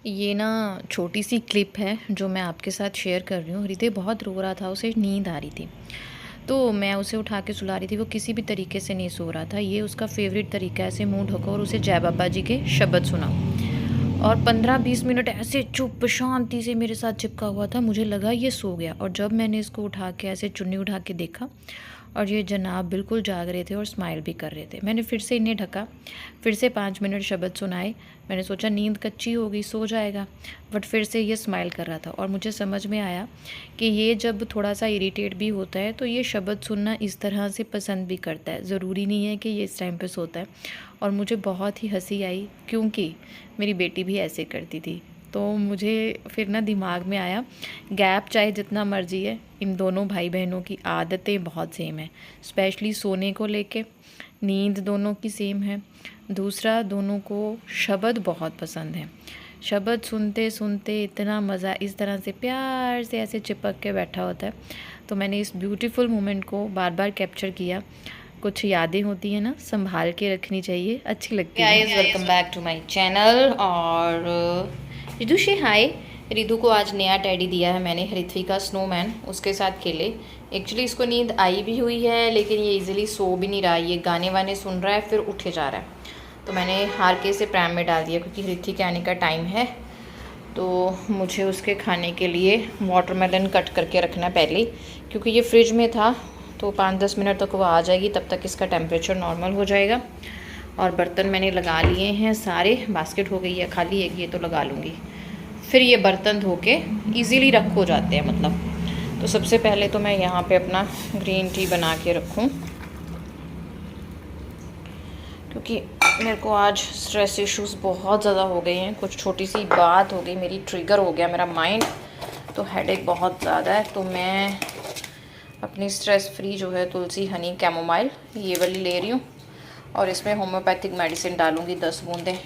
ये ना छोटी सी क्लिप है जो मैं आपके साथ शेयर कर रही हूँ। हृदय बहुत रो रहा था, उसे नींद आ रही थी। तो मैं उसे उठा के सुला रही थी, वो किसी भी तरीके से नहीं सो रहा था। ये उसका फ़ेवरेट तरीका है, ऐसे मुँह ढको और उसे जय बाबा जी के शब्द सुनाओ। और 15-20 मिनट ऐसे चुप शांति से मेरे साथ चिपका हुआ था। मुझे लगा ये सो गया, और जब मैंने इसको उठा के ऐसे चुन्नी उठा के देखा, और ये जनाब बिल्कुल जाग रहे थे और स्माइल भी कर रहे थे। मैंने फिर से इन्हें ढका, फिर से 5 मिनट शब्द सुनाए। मैंने सोचा नींद कच्ची हो गई, सो जाएगा, बट फिर से ये स्माइल कर रहा था। और मुझे समझ में आया कि ये जब थोड़ा सा इरिटेट भी होता है तो ये शब्द सुनना इस तरह से पसंद भी करता है। ज़रूरी नहीं है कि ये इस टाइम पे सोता है। और मुझे बहुत ही हंसी आई, क्योंकि मेरी बेटी भी ऐसे करती थी। तो मुझे फिर ना दिमाग में आया, गैप चाहे जितना मर्जी है, इन दोनों भाई बहनों की आदतें बहुत सेम है। स्पेशली सोने को लेके नींद दोनों की सेम है। दूसरा, दोनों को शब्द बहुत पसंद है। शब्द सुनते सुनते इतना मज़ा, इस तरह से प्यार से ऐसे चिपक के बैठा होता है। तो मैंने इस ब्यूटीफुल मोमेंट को बार बार कैप्चर किया। कुछ यादें होती हैं ना, संभाल के रखनी चाहिए, अच्छी लगती है। Guys, welcome back to my channel. और रिदु से हाय। रिदु को आज नया टेडी दिया है मैंने, ऋत्वी का स्नोमैन, उसके साथ खेले। एक्चुअली इसको नींद आई भी हुई है, लेकिन ये इजीली सो भी नहीं रहा है। ये गाने वाने सुन रहा है फिर उठे जा रहा है। तो मैंने हार के इसे प्रैम में डाल दिया, क्योंकि ऋत्वी के आने का टाइम है। तो मुझे उसके खाने के लिए वाटरमेलन कट करके रखना पहले, क्योंकि ये फ्रिज में था। तो 5-10 मिनट तक वो आ जाएगी, तब तक इसका टेम्परेचर नॉर्मल हो जाएगा। और बर्तन मैंने लगा लिए हैं सारे, बास्केट हो गई है खाली, एक ये तो लगा लूँगी। फिर ये बर्तन धो के ईज़िली रख हो जाते हैं मतलब। तो सबसे पहले तो मैं यहाँ पे अपना ग्रीन टी बना के रखूँ, क्योंकि मेरे को आज स्ट्रेस इश्यूज़ बहुत ज़्यादा हो गए हैं। कुछ छोटी सी बात हो गई मेरी, ट्रिगर हो गया मेरा माइंड, तो हेडेक बहुत ज़्यादा है। तो मैं अपनी स्ट्रेस फ्री जो है तुलसी हनी कैमोमाइल ये वाली ले रही हूँ, और इसमें होम्योपैथिक मेडिसिन डालूँगी 10 बूंदें।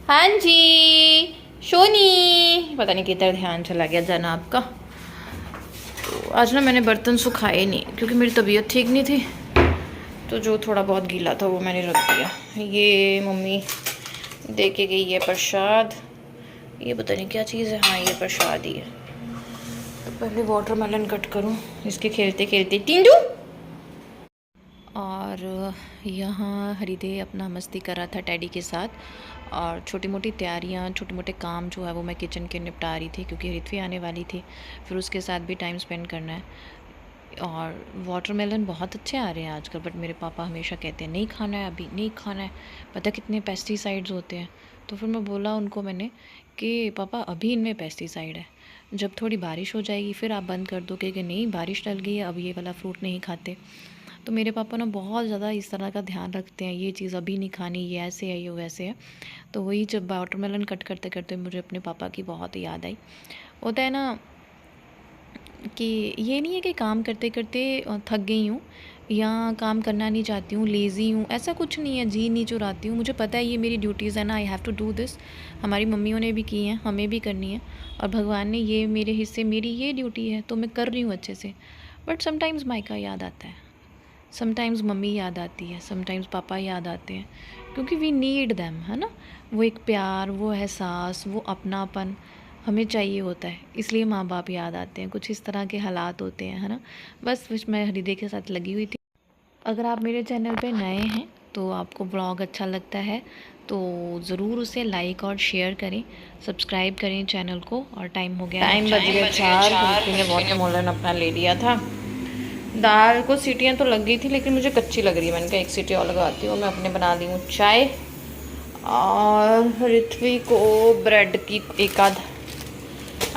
हाँ जी शोनी, पता नहीं किधर ध्यान चला गया जनाब का। तो आज ना मैंने बर्तन सुखाए नहीं, क्योंकि मेरी तबीयत ठीक नहीं थी। तो जो थोड़ा बहुत गीला था वो मैंने रख दिया। ये मम्मी दे के गई है प्रसाद, ये पता नहीं क्या चीज़ है। हाँ, ये प्रसाद ही है। तो पहले वाटरमेलन कट करूँ, इसके खेलते खेलते टिंडू। और यहाँ हृदय अपना मस्ती कर रहा था टेडी के साथ, और छोटी मोटी तैयारियाँ, छोटे मोटे काम जो है वो मैं किचन के निपटा रही थी, क्योंकि ऋत्वी आने वाली थी, फिर उसके साथ भी टाइम स्पेंड करना है। और वाटरमेलन बहुत अच्छे आ रहे हैं आजकल, बट मेरे पापा हमेशा कहते हैं नहीं खाना है, अभी नहीं खाना है, पता कितने पेस्टिसाइड्स होते हैं। तो फिर मैं बोला उनको मैंने कि पापा अभी इनमें पेस्टिसाइड है, जब थोड़ी बारिश हो जाएगी फिर आप बंद कर दो, कि नहीं बारिश डल गई है, अब ये वाला फ्रूट नहीं खाते। तो मेरे पापा ना बहुत ज़्यादा इस तरह का ध्यान रखते हैं, ये चीज़ अभी नहीं खानी, ये ऐसे है, ये वैसे है। तो वही जब वाटरमेलन कट करते करते मुझे अपने पापा की बहुत याद आई। होता है ना कि ये नहीं है कि काम करते करते थक गई हूँ या काम करना नहीं चाहती हूँ, लेज़ी हूँ, ऐसा कुछ नहीं है। जी नहीं चुराती हूँ, मुझे पता है ये मेरी ड्यूटीज़ है ना, I have to do this. हमारी मम्मियों ने भी की हैं, हमें भी करनी है, और भगवान ने ये मेरे हिस्से, मेरी ये ड्यूटी है, तो मैं कर रही हूँ अच्छे से। बट समटाइम्स मायका याद आता है, समटाइम्स मम्मी याद आती है, समटाइम्स पापा याद आते हैं, क्योंकि वी नीड देम, है ना। वो एक प्यार, वो एहसास, वो अपनापन हमें चाहिए होता है, इसलिए माँ बाप याद आते हैं। कुछ इस तरह के हालात होते हैं, है ना। बस मैं हृदय के साथ लगी हुई थी। अगर आप मेरे चैनल पे नए हैं तो आपको ब्लॉग अच्छा लगता है तो ज़रूर उसे लाइक और शेयर करें, सब्सक्राइब करें चैनल को। और टाइम हो गया, टाइम बज गया 4। ऋत्वी ने वाटरमेलन अपना ले लिया था। दाल को सीटियाँ तो लग गई थी, लेकिन मुझे कच्ची लग रही है। मैंने कहा एक सीटी और लगाती हूँ। मैं अपने बना दी हूँ चाय, और ऋत्वी को ब्रेड की एक आध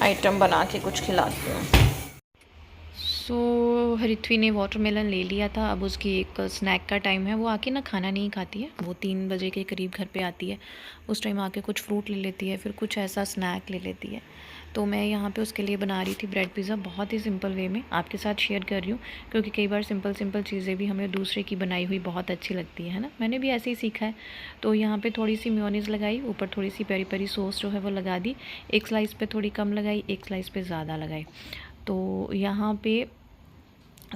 आइटम बना के कुछ खिलाती हूँ। सो ऋत्वी ने वाटरमेलन ले लिया था, अब उसकी एक स्नैक का टाइम है। वो आके ना खाना नहीं खाती है, वो 3 बजे के करीब घर पे आती है। उस टाइम आके कुछ फ्रूट ले लेती है, फिर कुछ ऐसा स्नैक ले लेती है। तो मैं यहाँ पे उसके लिए बना रही थी ब्रेड पिज़्ज़ा, बहुत ही सिंपल वे में आपके साथ शेयर कर रही हूँ, क्योंकि कई बार सिंपल सिंपल चीज़ें भी हमें दूसरे की बनाई हुई बहुत अच्छी लगती है ना। मैंने भी ऐसे ही सीखा है। तो यहाँ पे थोड़ी सी मेयोनीज़ लगाई, ऊपर थोड़ी सी पेरी पेरी सॉस जो है वो लगा दी। एक स्लाइस पे थोड़ी कम लगाई, एक स्लाइस पे ज़्यादा लगाई। तो यहाँ पे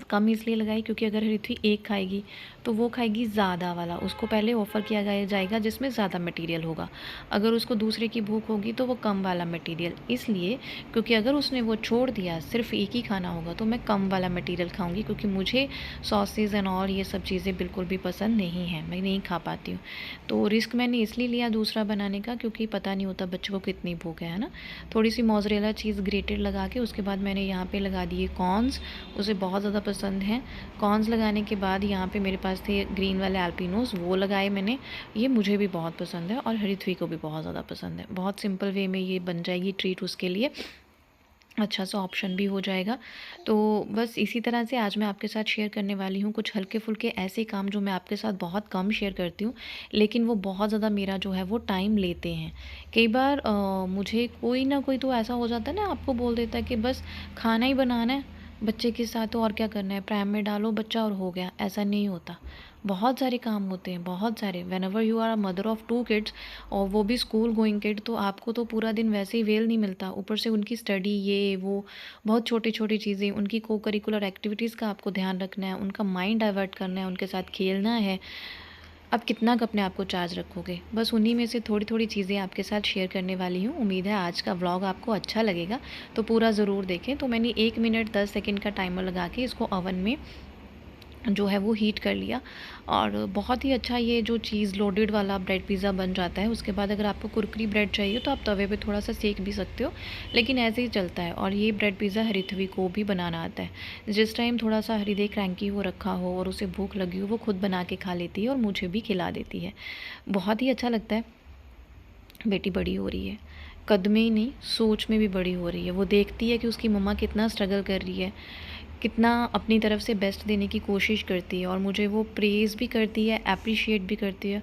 कम इसलिए लगाई क्योंकि अगर ऋत्वी एक खाएगी तो वो खाएगी ज़्यादा वाला, उसको पहले ऑफ़र किया गया जाएगा जिसमें ज़्यादा मटेरियल होगा। अगर उसको दूसरे की भूख होगी तो वो कम वाला मटेरियल, इसलिए क्योंकि अगर उसने वो छोड़ दिया सिर्फ एक ही खाना होगा तो मैं कम वाला मटेरियल खाऊंगी, क्योंकि मुझे सॉसेज एंड ऑल ये सब चीज़ें बिल्कुल भी पसंद नहीं है, मैं नहीं खा पाती हूँ। तो रिस्क मैंने इसलिए लिया दूसरा बनाने का क्योंकि पता नहीं होता बच्चों को कितनी भूख है ना। थोड़ी सी मोज़रेला चीज़ ग्रेटेड लगा के उसके बाद मैंने यहाँ पर लगा दिए कॉर्न्स, उसे बहुत ज़्यादा पसंद है। कॉर्न्स लगाने के बाद यहाँ पे मेरे पास थे ग्रीन वाले एल्पिनोस, वो लगाए मैंने। ये मुझे भी बहुत पसंद है और हरिथ्वी को भी बहुत ज़्यादा पसंद है। बहुत सिंपल वे में ये बन जाएगी ट्रीट उसके लिए, अच्छा सा ऑप्शन भी हो जाएगा। तो बस इसी तरह से आज मैं आपके साथ शेयर करने वाली हूँ कुछ हल्के फुल्के ऐसे काम जो मैं आपके साथ बहुत कम शेयर करती हूँ, लेकिन वो बहुत ज़्यादा मेरा जो है वो टाइम लेते हैं। कई बार मुझे कोई ना कोई तो ऐसा हो जाता है ना, आपको बोल देता है कि बस खाना ही बनाना है बच्चे के साथ, तो और क्या करना है, प्राइम में डालो बच्चा और हो गया। ऐसा नहीं होता, बहुत सारे काम होते हैं, बहुत सारे। Whenever you are a mother of 2 kids और वो भी स्कूल गोइंग किड, तो आपको तो पूरा दिन वैसे ही वेल नहीं मिलता, ऊपर से उनकी स्टडी ये वो, बहुत छोटी छोटी चीज़ें, उनकी को करिकुलर एक्टिविटीज़ का आपको ध्यान रखना है, उनका माइंड डाइवर्ट करना है, उनके साथ खेलना है। अब कितना अपने आप को चार्ज रखोगे। बस उन्हीं में से थोड़ी थोड़ी चीज़ें आपके साथ शेयर करने वाली हूँ। उम्मीद है आज का व्लॉग आपको अच्छा लगेगा, तो पूरा ज़रूर देखें। तो मैंने 1 मिनट 10 सेकंड का टाइमर लगा के इसको ओवन में जो है वो हीट कर लिया, और बहुत ही अच्छा ये जो चीज़ लोडेड वाला ब्रेड पिज़्ज़ा बन जाता है। उसके बाद अगर आपको कुरकुरी ब्रेड चाहिए तो आप तवे पे थोड़ा सा सेक भी सकते हो, लेकिन ऐसे ही चलता है। और ये ब्रेड पिज़्ज़ा हरिथवी को भी बनाना आता है। जिस टाइम थोड़ा सा हरिदे क्रैंकी हो रखा हो और उसे भूख लगी हो, वो खुद बना के खा लेती है और मुझे भी खिला देती है। बहुत ही अच्छा लगता है। बेटी बड़ी हो रही है, कद में ही नहीं सोच में भी बड़ी हो रही है। वो देखती है कि उसकी मम्मा कितना स्ट्रगल कर रही है, कितना अपनी तरफ से बेस्ट देने की कोशिश करती है, और मुझे वो प्रेज़ भी करती है, एप्रिशिएट भी करती है।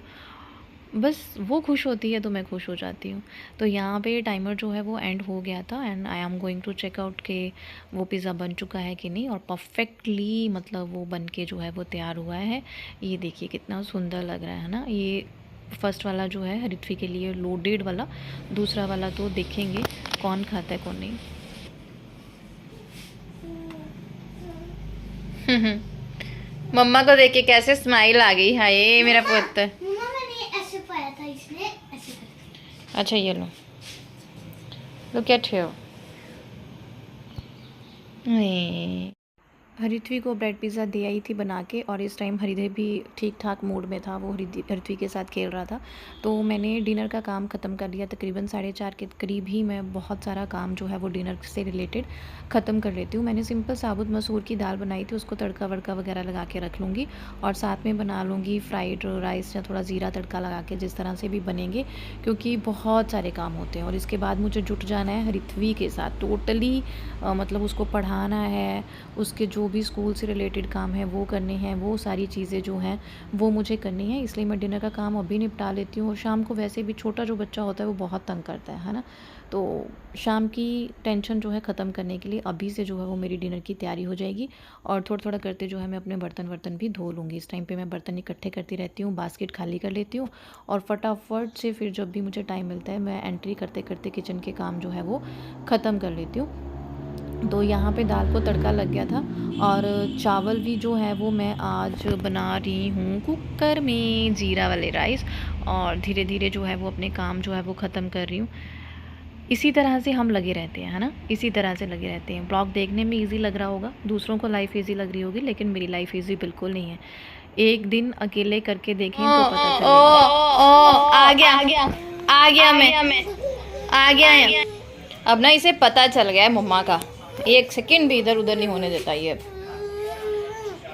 बस वो खुश होती है तो मैं खुश हो जाती हूँ। तो यहाँ पे टाइमर जो है वो एंड हो गया था, and I am going to check out कि वो पिज़्ज़ा बन चुका है कि नहीं। और परफेक्टली मतलब वो बन के जो है वो तैयार हुआ है। ये देखिए कितना सुंदर लग रहा है ना। ये फर्स्ट वाला जो है हरिथ्वी के लिए लोडेड वाला, दूसरा वाला तो देखेंगे कौन खाता है कौन नहीं। मम्मा को देख के कैसे स्माइल आ गई, हाय मेरा पुत्र। मम्मा मैंने ऐसे पाया था, इसने ऐसे कर अच्छा ये लो, लुक एट हियर। हरिथ्वी को ब्रेड पिज़्ज़ा दे आई थी बना के, और इस टाइम हरिदे भी ठीक ठाक मूड में था, वो हरिथ्वी के साथ खेल रहा था। तो मैंने डिनर का काम ख़त्म कर लिया, तकरीबन 4:30 के करीब ही मैं बहुत सारा काम जो है वो डिनर से रिलेटेड ख़त्म कर लेती हूँ। मैंने सिंपल साबुत मसूर की दाल बनाई थी, उसको तड़का वड़का वगैरह लगा के रख लूँगी, और साथ में बना लूँगी फ्राइड राइस या थोड़ा ज़ीरा तड़का लगा के, जिस तरह से भी बनेंगे, क्योंकि बहुत सारे काम होते हैं। और इसके बाद मुझे जुट जाना है हरिथ्वी के साथ टोटली, मतलब उसको पढ़ाना है, उसके जो भी स्कूल से रिलेटेड काम है वो करने हैं, वो सारी चीज़ें जो हैं वो मुझे करनी है। इसलिए मैं डिनर का काम अभी निपटा लेती हूँ। और शाम को वैसे भी छोटा जो बच्चा होता है वो बहुत तंग करता है ना। तो शाम की टेंशन जो है ख़त्म करने के लिए अभी से जो है वो मेरी डिनर की तैयारी हो जाएगी। और थोड़ा थोड़ा करते जो है मैं अपने बर्तन भी धो लूँगी। इस टाइम पे मैं बर्तन इकट्ठे करती रहती हूँ, बास्केट खाली कर लेती हूँ, और फटाफट से फिर जब भी मुझे टाइम मिलता है मैं एंट्री करते करते किचन के काम जो है वो ख़त्म कर लेती हूँ। तो यहाँ पे दाल को तड़का लग गया था, और चावल भी जो है वो मैं आज बना रही हूँ कुकर में, जीरा वाले राइस। और धीरे धीरे जो है वो अपने काम जो है वो ख़त्म कर रही हूँ। इसी तरह से हम लगे रहते हैं, है ना, इसी तरह से लगे रहते हैं। ब्लॉग देखने में इजी लग रहा होगा, दूसरों को लाइफ इजी लग रही होगी, लेकिन मेरी लाइफ इजी बिल्कुल नहीं है। एक दिन अकेले करके देखें तो पता चलेगा। आ गया आ गया आ गया मैं आ गया। अब ना इसे पता चल गया है मम्मा का, एक सेकंड भी इधर उधर नहीं होने देता ये। अब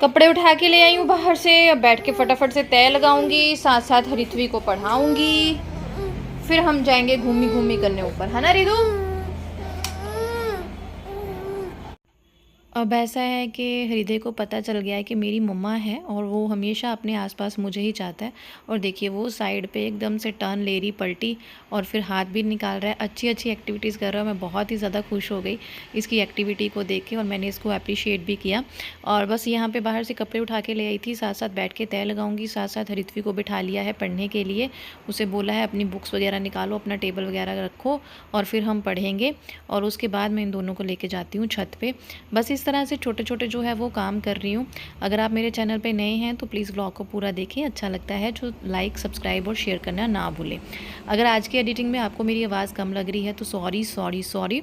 कपड़े उठा के ले आई हूँ बाहर से, अब बैठ के फटाफट से तय लगाऊंगी, साथ साथ हरिथ्वी को पढ़ाऊंगी, फिर हम जाएंगे घूमी घूमी करने ऊपर, है ना रिदू। अब ऐसा है कि हृदय को पता चल गया है कि मेरी मम्मा है, और वो हमेशा अपने आसपास मुझे ही चाहता है। और देखिए वो साइड पे एकदम से टर्न ले रही, पलटी, और फिर हाथ भी निकाल रहा है, अच्छी अच्छी एक्टिविटीज़ कर रहा है। मैं बहुत ही ज़्यादा खुश हो गई इसकी एक्टिविटी को देख के, और मैंने इसको अप्रिशिएट भी किया। और बस यहाँ पर बाहर से कपड़े उठा के ले आई थी, साथ साथ बैठ के तय लगाऊंगी। साथ साथ हरिथ्वी को बिठा लिया है पढ़ने के लिए, उसे बोला है अपनी बुक्स वगैरह निकालो, अपना टेबल वगैरह रखो, और फिर हम पढ़ेंगे। और उसके बाद मैं इन दोनों को लेके जाती हूँ छत पे। बस इस इस तरह से छोटे-छोटे जो है वो काम कर रही हूँ। अगर आप मेरे चैनल पे नए हैं तो प्लीज़ व्लॉग को पूरा देखें, अच्छा लगता है जो लाइक, सब्सक्राइब और शेयर करना ना भूलें। अगर आज की एडिटिंग में आपको मेरी आवाज़ कम लग रही है तो सॉरी, सॉरी, सॉरी।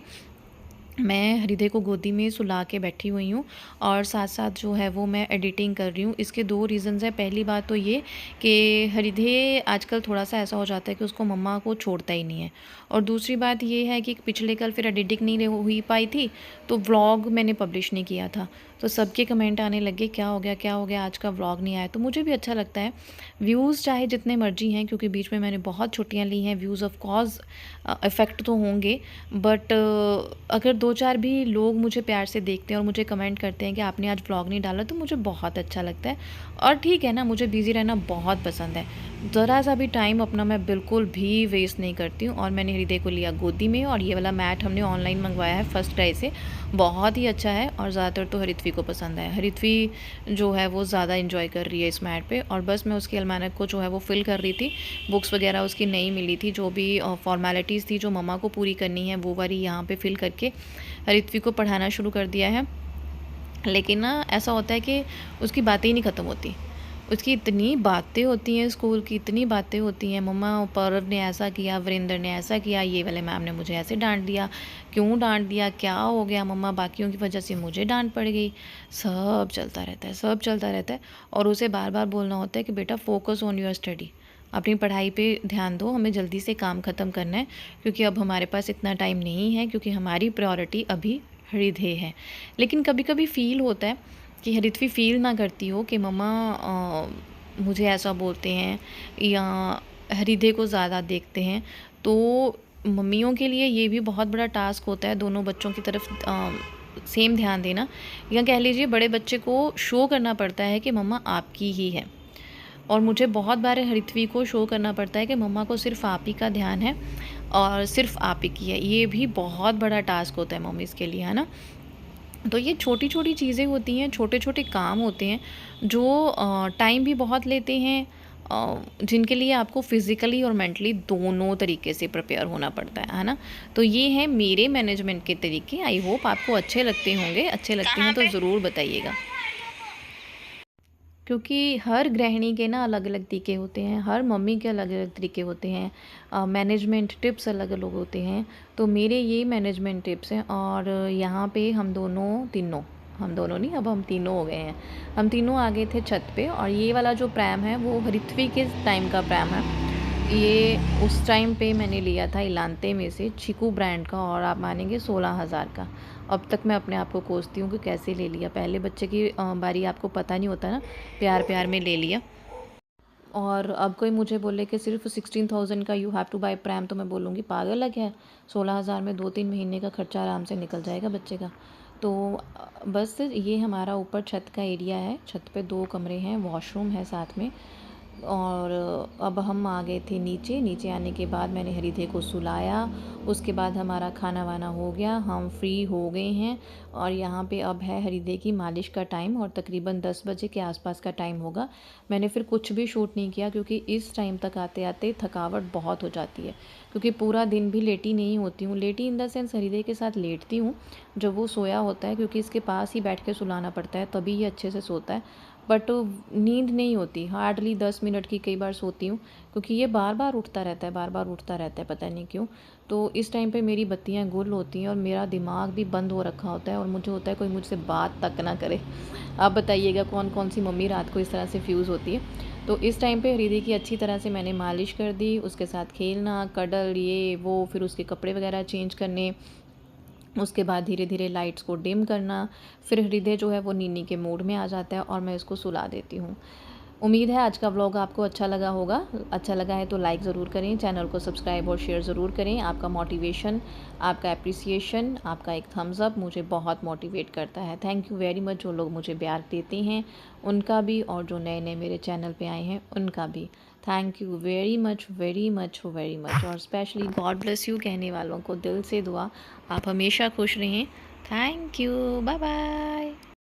मैं हृदय को गोदी में सुला के बैठी हुई हूँ और साथ-साथ जो है वो मैं एडिटिंग कर रही हूँ। इसके 2 रीज़न्स हैं। पहली बात तो ये कि हृदय आजकल थोड़ा-सा ऐसा हो जाता है कि उसको मम्मा को छोड़ता ही नहीं है। और दूसरी बात ये है कि पिछले कल फिर एडिटिंग नहीं हुई पाई थी, तो व्लॉग मैंने पब्लिश नहीं किया था। तो सबके कमेंट आने लगे, क्या हो गया, क्या हो गया, आज का व्लॉग नहीं आया? तो मुझे भी अच्छा लगता है। व्यूज़ चाहे जितने मर्ज़ी हैं, क्योंकि बीच में मैंने बहुत छुट्टियाँ ली हैं, व्यूज़ ऑफ़ कोर्स इफ़ेक्ट तो होंगे, बट अगर 2-4 भी लोग मुझे प्यार से देखते हैं और मुझे कमेंट करते हैं कि आपने आज व्लॉग नहीं डाला, तो मुझे बहुत अच्छा लगता है। और ठीक है ना, मुझे बिज़ी रहना बहुत पसंद है। ज़रा सा भी टाइम अपना मैं बिल्कुल भी वेस्ट नहीं करती हूँ। और मैंने हृदय को लिया गोदी में और ये वाला मैट हमने ऑनलाइन मंगवाया है फर्स्ट क्राई से। बहुत ही अच्छा है और ज़्यादातर तो हरित्वी को पसंद है। हरित्वी जो है वो ज़्यादा एंजॉय कर रही है इस मैट पे। और बस मैं उसकी अलमारी को जो है वो फिल कर रही थी। बुक्स वगैरह उसकी नहीं मिली थी, जो भी फॉर्मेलिटीज़ थी जो मम्मा को पूरी करनी है वो वाली यहाँ पे फिल करके हरित्वी को पढ़ाना शुरू कर दिया है। लेकिन ना ऐसा होता है कि उसकी बातें ही नहीं ख़त्म होती। उसकी इतनी बातें होती हैं स्कूल की, इतनी बातें होती हैं, मम्मा पौरव ने ऐसा किया, वीरेंद्र ने ऐसा किया, ये वाले मैम ने मुझे ऐसे डाँट दिया, क्यों डाँट दिया, क्या हो गया मम्मा, बाकियों की वजह से मुझे डाँट पड़ गई। सब चलता रहता है, सब चलता रहता है। और उसे बार-बार बोलना होता है कि बेटा फ़ोकस ऑन योर स्टडी, अपनी पढ़ाई पे ध्यान दो, हमें जल्दी से काम ख़त्म करना है, क्योंकि अब हमारे पास इतना टाइम नहीं है, क्योंकि हमारी प्रायोरिटी अभी हृदय है। लेकिन कभी-कभी फ़ील होता है कि हरित्वी फ़ील ना करती हो कि मम्मा मुझे ऐसा बोलते हैं या हृदय को ज़्यादा देखते हैं, तो मम्मियों के लिए ये भी बहुत बड़ा टास्क होता है दोनों बच्चों की तरफ सेम ध्यान देना, या कह लीजिए बड़े बच्चे को शो करना पड़ता है कि मम्मा आपकी ही है। और मुझे बहुत बार हरित्वी को शो करना पड़ता है कि मम्मा को सिर्फ़ आप ही का ध्यान है और सिर्फ़ आप ही की है। ये भी बहुत बड़ा टास्क होता है मम्मीज़ के लिए, है ना? तो ये छोटी-छोटी चीज़ें होती हैं, छोटे-छोटे काम होते हैं जो टाइम भी बहुत लेते हैं, जिनके लिए आपको फ़िज़िकली और मेंटली दोनों तरीके से प्रिपेयर होना पड़ता है ना? तो ये हैं मेरे मैनेजमेंट के तरीके। आई होप आपको अच्छे लगते होंगे, अच्छे लगते हैं तो ज़रूर बताइएगा। क्योंकि हर गृहिणी के ना अलग-अलग तरीके होते हैं, हर मम्मी के अलग-अलग तरीके होते हैं, मैनेजमेंट टिप्स अलग-अलग होते हैं। तो मेरे ये मैनेजमेंट टिप्स हैं और यहाँ पे हम दोनों नहीं, अब हम तीनों हो गए हैं। हम तीनों आ गए थे छत पे और ये वाला जो प्रैम है वो हरित्वी के टाइम का प्रैम है। ये उस टाइम पे मैंने लिया था इलांते में से चीकू ब्रांड का, और आप मानेंगे 16,000 का। अब तक मैं अपने आप को कोसती हूँ कि कैसे ले लिया। पहले बच्चे की बारी आपको पता नहीं होता ना, प्यार-प्यार में ले लिया। और अब कोई मुझे बोले कि सिर्फ 16,000 का you have to buy pram, तो मैं बोलूँगी पागल है क्या? 16,000 में 2-3 महीने का खर्चा आराम से निकल जाएगा बच्चे का। तो बस ये हमारा ऊपर छत का एरिया है। छत पे 2 कमरे हैं, वॉशरूम है साथ में। और अब हम आ गए थे नीचे। नीचे आने के बाद मैंने हृदय को सुलाया, उसके बाद हमारा खाना वाना हो गया, हम फ्री हो गए हैं। और यहाँ पे अब है हृदय की मालिश का टाइम और तकरीबन 10 बजे के आसपास का टाइम होगा। मैंने फिर कुछ भी शूट नहीं किया क्योंकि इस टाइम तक आते आते थकावट बहुत हो जाती है, क्योंकि पूरा दिन भी लेटी नहीं होती हूँ। लेटी इन द सेंस हृदय के साथ लेटती हूँ जब वो सोया होता है, क्योंकि इसके पास ही बैठ के सुलाना पड़ता है, तभी ये अच्छे से सोता है। बट नींद नहीं होती, हार्डली 10 मिनट की कई बार सोती हूँ, क्योंकि ये बार बार उठता रहता है, बार बार उठता रहता है, पता नहीं क्यों। तो इस टाइम पे मेरी बत्तियाँ गुल होती हैं और मेरा दिमाग भी बंद हो रखा होता है और मुझे होता है कोई मुझसे बात तक ना करे। आप बताइएगा कौन कौन सी मम्मी रात को इस तरह से फ्यूज़ होती है। तो इस टाइम पे हृदय की अच्छी तरह से मैंने मालिश कर दी, उसके साथ खेलना, कडल, ये वो, फिर उसके कपड़े वगैरह चेंज करने, उसके बाद धीरे धीरे लाइट्स को डिम करना। फिर हृदय जो है वो नीनी के मूड में आ जाता है और मैं इसको सुला देती हूँ। उम्मीद है आज का व्लॉग आपको अच्छा लगा होगा। अच्छा लगा है तो लाइक ज़रूर करें, चैनल को सब्सक्राइब और शेयर ज़रूर करें। आपका मोटिवेशन, आपका एप्रिसिएशन, आपका एक थम्स अप मुझे बहुत मोटिवेट करता है। थैंक यू वेरी मच जो लोग मुझे प्यार देते हैं उनका भी, और जो नए नए मेरे चैनल पे आए हैं उनका भी। Thank you very much, very much, very much. और स्पेशली गॉड ब्लेस यू कहने वालों को दिल से दुआ, आप हमेशा खुश रहें। Thank you, bye bye.